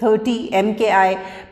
30 MKI,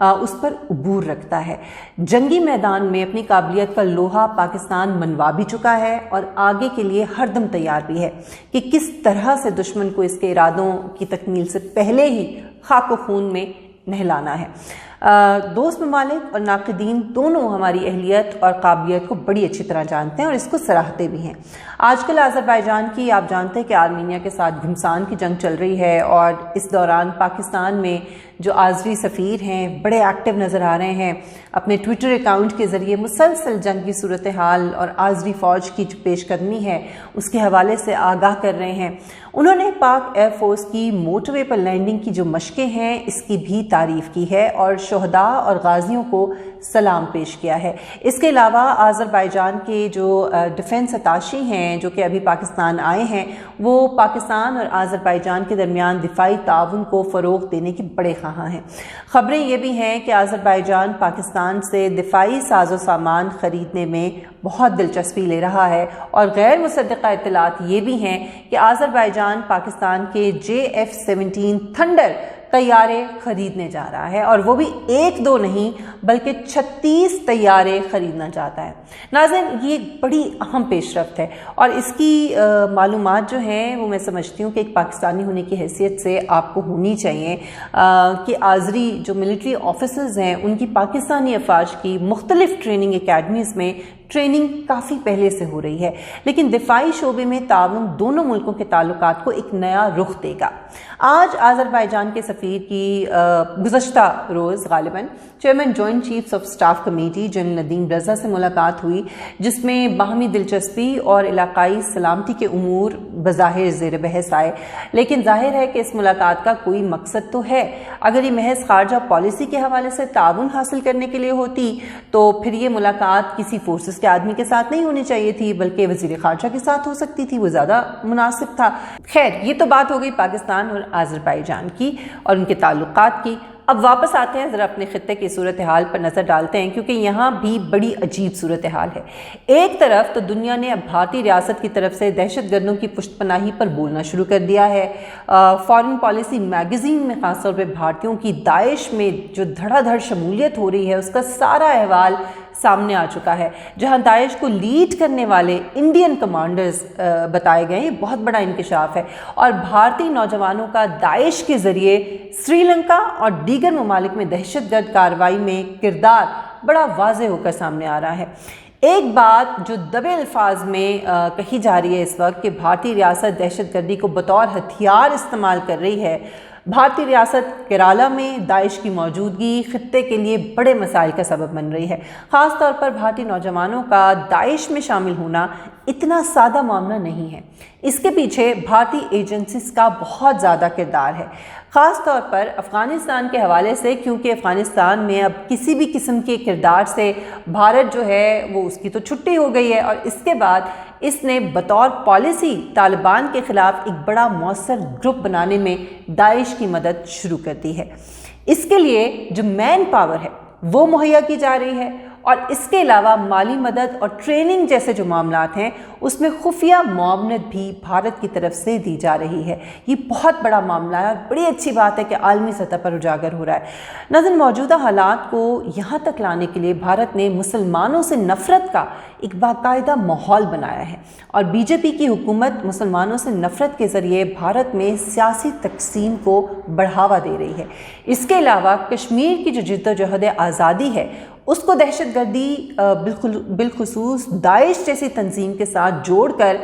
اس پر عبور رکھتا ہے۔ جنگی میدان میں اپنی قابلیت کا لوہا پاکستان منوا بھی چکا ہے اور آگے کے لیے ہر دم تیار بھی ہے کہ کس طرح سے دشمن کو اس کے ارادوں کی تکمیل سے پہلے ہی خاک و خون میں نہلانا ہے۔ دوست ممالک اور ناقدین دونوں ہماری اہلیت اور قابلیت کو بڑی اچھی طرح جانتے ہیں اور اس کو سراہتے بھی ہیں۔ آج کل آذربائیجان کی آپ جانتے ہیں کہ آرمینیا کے ساتھ گھمسان کی جنگ چل رہی ہے، اور اس دوران پاکستان میں جو آذری سفیر ہیں بڑے ایکٹیو نظر آ رہے ہیں، اپنے ٹویٹر اکاؤنٹ کے ذریعے مسلسل جنگ کی صورتحال اور آذری فوج کی جو پیش قدمی ہے اس کے حوالے سے آگاہ کر رہے ہیں۔ انہوں نے پاک ایئر فورس کی موٹر وے پر لینڈنگ کی جو مشقیں ہیں اس کی بھی تعریف کی ہے اور شہداء اور غازیوں کو سلام پیش کیا ہے۔ اس کے علاوہ آذربائیجان کے جو ڈیفنس اتاشی ہیں جو کہ ابھی پاکستان آئے ہیں، وہ پاکستان اور آذربائیجان کے درمیان دفاعی تعاون کو فروغ دینے کے بڑے خواہاں ہیں۔ خبریں یہ بھی ہیں کہ آذربائیجان پاکستان سے دفاعی ساز و سامان خریدنے میں بہت دلچسپی لے رہا ہے، اور غیر مصدقہ اطلاعات یہ بھی ہیں کہ آذربائیجان پاکستان کے JF-17 تھنڈر طیارے خریدنے جا رہا ہے، اور وہ بھی ایک دو نہیں بلکہ 36 طیارے خریدنا چاہتا ہے۔ ناظرین، یہ ایک بڑی اہم پیش رفت ہے، اور اس کی معلومات جو ہیں وہ میں سمجھتی ہوں کہ ایک پاکستانی ہونے کی حیثیت سے آپ کو ہونی چاہیے کہ آذری جو ملٹری آفیسرز ہیں ان کی پاکستانی افواج کی مختلف ٹریننگ اکیڈمیز میں ٹریننگ کافی پہلے سے ہو رہی ہے، لیکن دفاعی شعبے میں تعاون دونوں ملکوں کے تعلقات کو ایک نیا رخ دے گا۔ آج آذربائیجان کے سفیر کی گزشتہ روز غالباً chairman joint chiefs of staff committee general Nadeem Raza سے ملاقات ہوئی، جس میں باہمی دلچسپی اور علاقائی سلامتی کے امور بظاہر زیر بحث آئے، لیکن ظاہر ہے کہ اس ملاقات کا کوئی مقصد تو ہے۔ اگر یہ محض خارجہ پالیسی کے حوالے سے تعاون حاصل کرنے کے لیے ہوتی تو پھر یہ ملاقات کسی فورسز کے آدمی کے ساتھ نہیں ہونی چاہیے تھی، بلکہ وزیر خارجہ کے ساتھ ہو سکتی تھی، وہ زیادہ مناسب تھا۔ خیر، یہ تو بات ہو گئی پاکستان اور آذربائیجان کی اور ان کے تعلقات کی۔ اب واپس آتے ہیں، ذرا اپنے خطے کی صورتحال پر نظر ڈالتے ہیں، کیونکہ یہاں بھی بڑی عجیب صورتحال ہے۔ ایک طرف تو دنیا نے اب بھارتی ریاست کی طرف سے دہشت گردوں کی پشت پناہی پر بولنا شروع کر دیا ہے۔ فارن پالیسی میگزین میں خاص طور پہ بھارتیوں کی داعش میں جو دھڑا دھڑ شمولیت ہو رہی ہے اس کا سارا احوال سامنے آ چکا ہے، جہاں داعش کو لیڈ کرنے والے انڈین کمانڈرز بتائے گئے ہیں۔ بہت بڑا انکشاف ہے، اور بھارتی نوجوانوں کا داعش کے ذریعے سری لنکا اور دیگر ممالک میں دہشت گرد کارروائی میں کردار بڑا واضح ہو کر سامنے آ رہا ہے۔ ایک بات جو دبے الفاظ میں کہی جا رہی ہے اس وقت کہ بھارتی ریاست دہشت گردی کو بطور ہتھیار استعمال کر رہی ہے۔ بھارتی ریاست کیرالہ میں داعش کی موجودگی خطے کے لیے بڑے مسائل کا سبب بن رہی ہے۔ خاص طور پر بھارتی نوجوانوں کا داعش میں شامل ہونا اتنا سادہ معاملہ نہیں ہے، اس کے پیچھے بھارتی ایجنسیز کا بہت زیادہ کردار ہے، خاص طور پر افغانستان کے حوالے سے، کیونکہ افغانستان میں اب کسی بھی قسم کے کردار سے بھارت جو ہے وہ اس کی تو چھٹی ہو گئی ہے، اور اس کے بعد اس نے بطور پالیسی طالبان کے خلاف ایک بڑا مؤثر گروپ بنانے میں داعش کی مدد شروع کر دی ہے۔ اس کے لیے جو مین پاور ہے وہ مہیا کی جا رہی ہے، اور اس کے علاوہ مالی مدد اور ٹریننگ جیسے جو معاملات ہیں اس میں خفیہ معاونت بھی بھارت کی طرف سے دی جا رہی ہے۔ یہ بہت بڑا معاملہ ہے اور بڑی اچھی بات ہے کہ عالمی سطح پر اجاگر ہو رہا ہے۔ ناظرین، موجودہ حالات کو یہاں تک لانے کے لیے بھارت نے مسلمانوں سے نفرت کا ایک باقاعدہ ماحول بنایا ہے، اور بی جے پی کی حکومت مسلمانوں سے نفرت کے ذریعے بھارت میں سیاسی تقسیم کو بڑھاوا دے رہی ہے۔ اس کے علاوہ کشمیر کی جو جدوجہد آزادی ہے اس کو دہشت گردی بالخصوص داعش جیسی تنظیم کے ساتھ جوڑ کر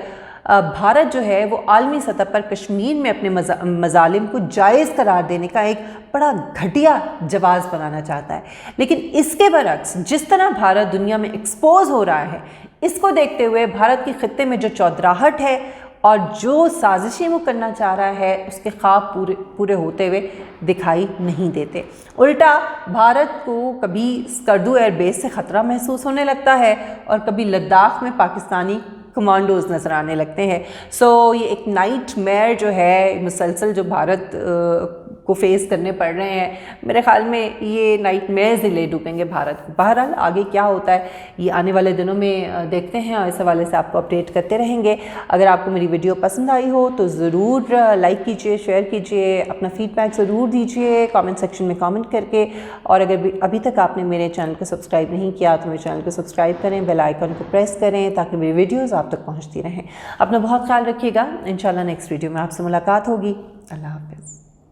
بھارت جو ہے وہ عالمی سطح پر کشمیر میں اپنے مظالم کو جائز قرار دینے کا ایک بڑا گھٹیا جواز بنانا چاہتا ہے۔ لیکن اس کے برعکس جس طرح بھارت دنیا میں ایکسپوز ہو رہا ہے، اس کو دیکھتے ہوئے بھارت کے خطے میں جو چودراہٹ ہے اور جو سازشیں وہ کرنا چاہ رہا ہے اس کے خواب پورے ہوتے ہوئے دکھائی نہیں دیتے۔ الٹا بھارت کو کبھی اسکردو ایئر بیس سے خطرہ محسوس ہونے لگتا ہے، اور کبھی لداخ میں پاکستانی کمانڈوز نظر آنے لگتے ہیں۔ یہ ایک نائٹ میئر جو ہے مسلسل جو بھارت کو فیس کرنے پڑ رہے ہیں. میرے خیال میں یہ نائٹ میئرز ہی لے ڈوبیں گے بھارت کو. بہرحال آگے کیا ہوتا ہے یہ آنے والے دنوں میں دیکھتے ہیں اور اس حوالے سے آپ کو اپڈیٹ کرتے رہیں گے. اگر آپ کو میری ویڈیو پسند آئی ہو تو ضرور لائک کیجئے, شیئر کیجئے, اپنا فیڈ بیک ضرور دیجئے کامنٹ سیکشن میں کامنٹ کر کے. اور اگر ابھی تک آپ نے میرے چینل کو سبسکرائب نہیں کیا تو میرے چینل کو سبسکرائب کریں, بیل آئیکن کو پریس کریں تاکہ میری ویڈیوز آپ تک پہنچتی رہیں. اپنا بہت خیال رکھیے گا. انشاءاللہ نیکسٹ ویڈیو میں آپ سے ملاقات ہوگی. اللہ حافظ.